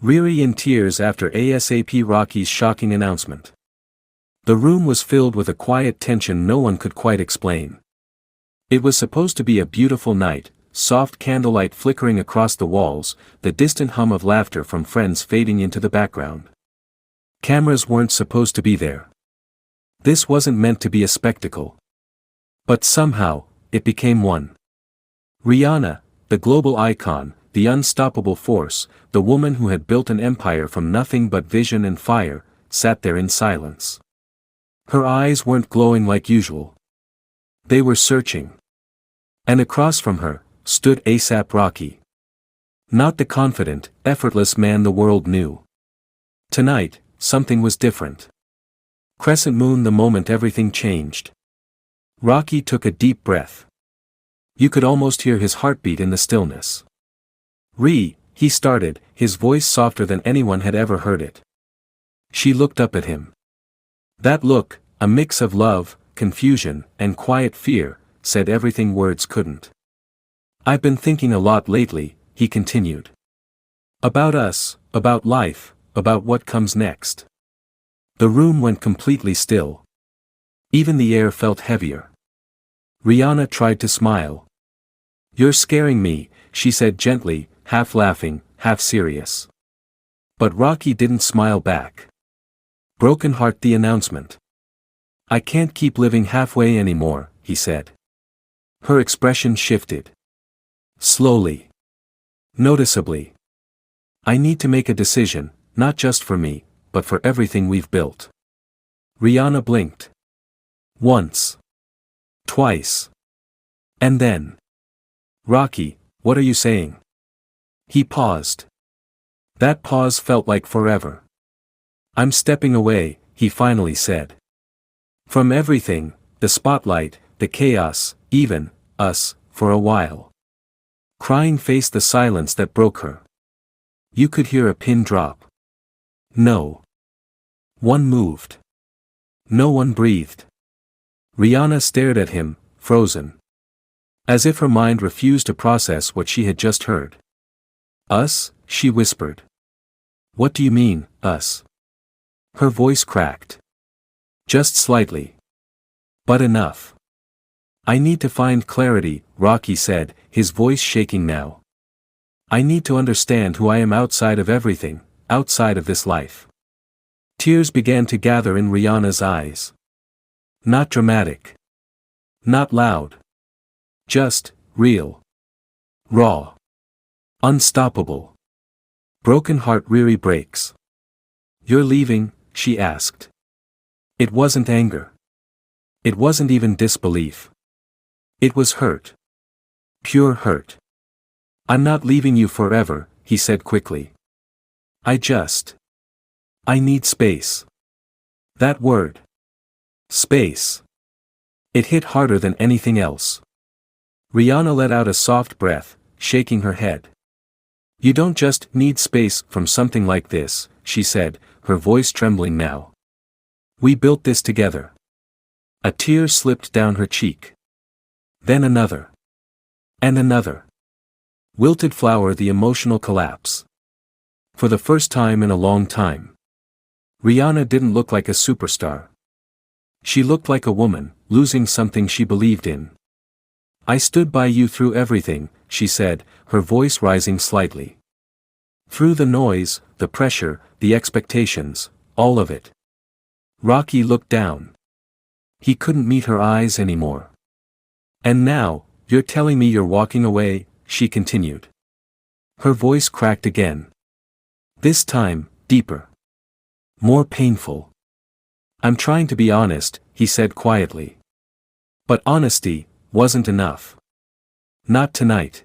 RiRi in tears after ASAP Rocky's shocking announcement. The room was filled with a quiet tension no one could quite explain. It was supposed to be a beautiful night, soft candlelight flickering across the walls, the distant hum of laughter from friends fading into the background. Cameras weren't supposed to be there. This wasn't meant to be a spectacle. But somehow, it became one. Rihanna, the global icon, the unstoppable force, the woman who had built an empire from nothing but vision and fire, sat there in silence. Her eyes weren't glowing like usual. They were searching. And across from her, stood ASAP Rocky. Not the confident, effortless man the world knew. Tonight, something was different. Crescent moon the moment everything changed. Rocky took a deep breath. You could almost hear his heartbeat in the stillness. He started, his voice softer than anyone had ever heard it. She looked up at him. That look, a mix of love, confusion, and quiet fear, said everything words couldn't. I've been thinking a lot lately, he continued. About us, about life, about what comes next. The room went completely still. Even the air felt heavier. Rihanna tried to smile. You're scaring me, she said gently, half laughing, half serious. But Rocky didn't smile back. Broken heart the announcement. I can't keep living halfway anymore, he said. Her expression shifted. Slowly. Noticeably. I need to make a decision, not just for me, but for everything we've built. Rihanna blinked. Once. Twice. And then. Rocky, what are you saying? He paused. That pause felt like forever. I'm stepping away, he finally said. From everything, the spotlight, the chaos, even, us, for a while. Crying faced the silence that broke her. You could hear a pin drop. No one moved. No one breathed. Rihanna stared at him, frozen. As if her mind refused to process what she had just heard. Us, she whispered. What do you mean, us? Her voice cracked. Just slightly. But enough. I need to find clarity, Rocky said, his voice shaking now. I need to understand who I am outside of everything, outside of this life. Tears began to gather in Rihanna's eyes. Not dramatic. Not loud. Just, real. Raw. Unstoppable. Broken heart RiRi breaks. You're leaving, she asked. It wasn't anger. It wasn't even disbelief. It was hurt. Pure hurt. I'm not leaving you forever, he said quickly. I need space. That word. Space. It hit harder than anything else. Rihanna let out a soft breath, shaking her head. You don't just need space from something like this, she said, her voice trembling now. We built this together. A tear slipped down her cheek. Then another. And another. Wilted flower the emotional collapse. For the first time in a long time. Rihanna didn't look like a superstar. She looked like a woman, losing something she believed in. I stood by you through everything, she said, her voice rising slightly. Through the noise, the pressure, the expectations, all of it. Rocky looked down. He couldn't meet her eyes anymore. And now, you're telling me you're walking away, she continued. Her voice cracked again. This time, deeper. More painful. I'm trying to be honest, he said quietly. But honesty wasn't enough. Not tonight.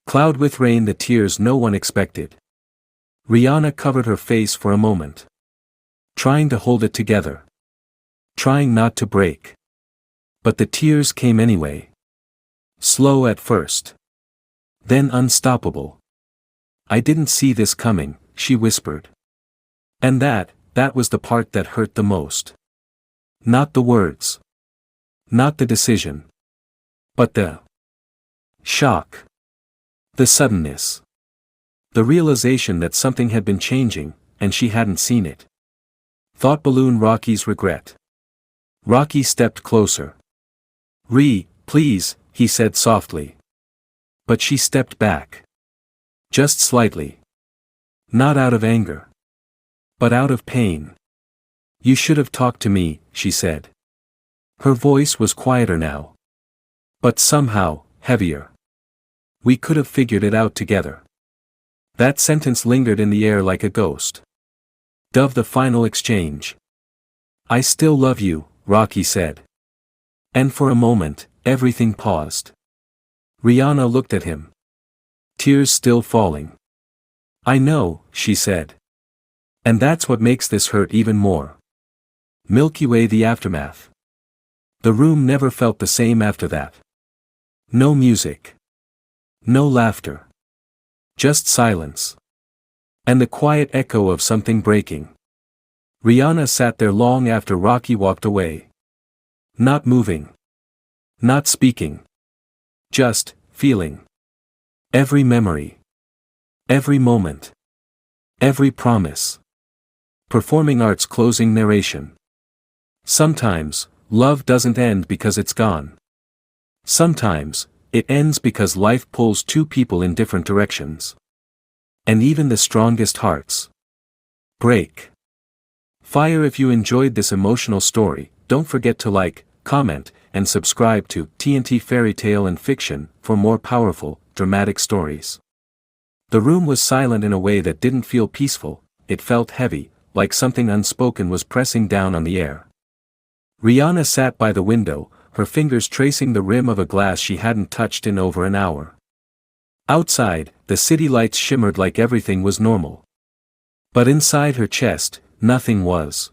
Cloud with rain the tears no one expected. Rihanna covered her face for a moment. Trying to hold it together. Trying not to break. But the tears came anyway. Slow at first. Then unstoppable. I didn't see this coming, she whispered. And that was the part that hurt the most. Not the words. Not the decision. But the shock. The suddenness. The realization that something had been changing, and she hadn't seen it. Thought balloon Rocky's regret. Rocky stepped closer. Please, he said softly. But she stepped back. Just slightly. Not out of anger. But out of pain. You should have talked to me, she said. Her voice was quieter now. But somehow, heavier. We could have figured it out together. That sentence lingered in the air like a ghost. Of the final exchange. I still love you, Rocky said. And for a moment, everything paused. Rihanna looked at him. Tears still falling. I know, she said. And that's what makes this hurt even more. Milky Way, the aftermath. The room never felt the same after that. No music. No laughter. Just silence. And the quiet echo of something breaking. Rihanna sat there long after Rocky walked away. Not moving. Not speaking. Just feeling. Every memory. Every moment. Every promise. Performing arts closing narration. Sometimes, love doesn't end because it's gone. Sometimes, it ends because life pulls two people in different directions. And even the strongest hearts break. Fire. If you enjoyed this emotional story, don't forget to like, comment, and subscribe to TNT Fairy Tale and Fiction for more powerful, dramatic stories. The room was silent in a way that didn't feel peaceful, it felt heavy, like something unspoken was pressing down on the air. Rihanna sat by the window, her fingers tracing the rim of a glass she hadn't touched in over an hour. Outside, the city lights shimmered like everything was normal. But inside her chest, nothing was.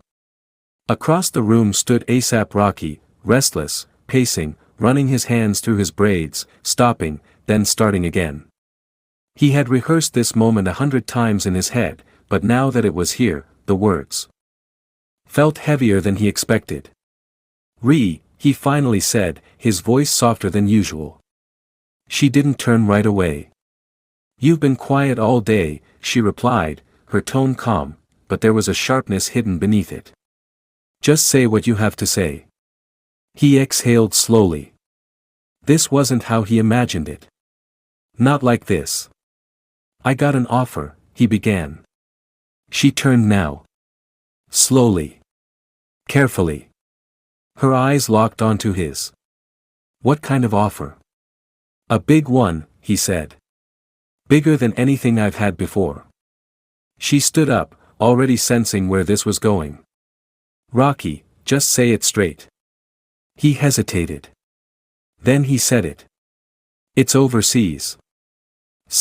Across the room stood ASAP Rocky, restless, pacing, running his hands through his braids, stopping, then starting again. He had rehearsed this moment 100 times in his head, but now that it was here, the words felt heavier than he expected. He finally said, his voice softer than usual. She didn't turn right away. You've been quiet all day, she replied, her tone calm, but there was a sharpness hidden beneath it. Just say what you have to say. He exhaled slowly. This wasn't how he imagined it. Not like this. I got an offer, he began. She turned now. Slowly. Carefully. Her eyes locked onto his. What kind of offer? A big one, he said. Bigger than anything I've had before. She stood up, already sensing where this was going. Rocky, just say it straight. He hesitated. Then he said it. It's overseas.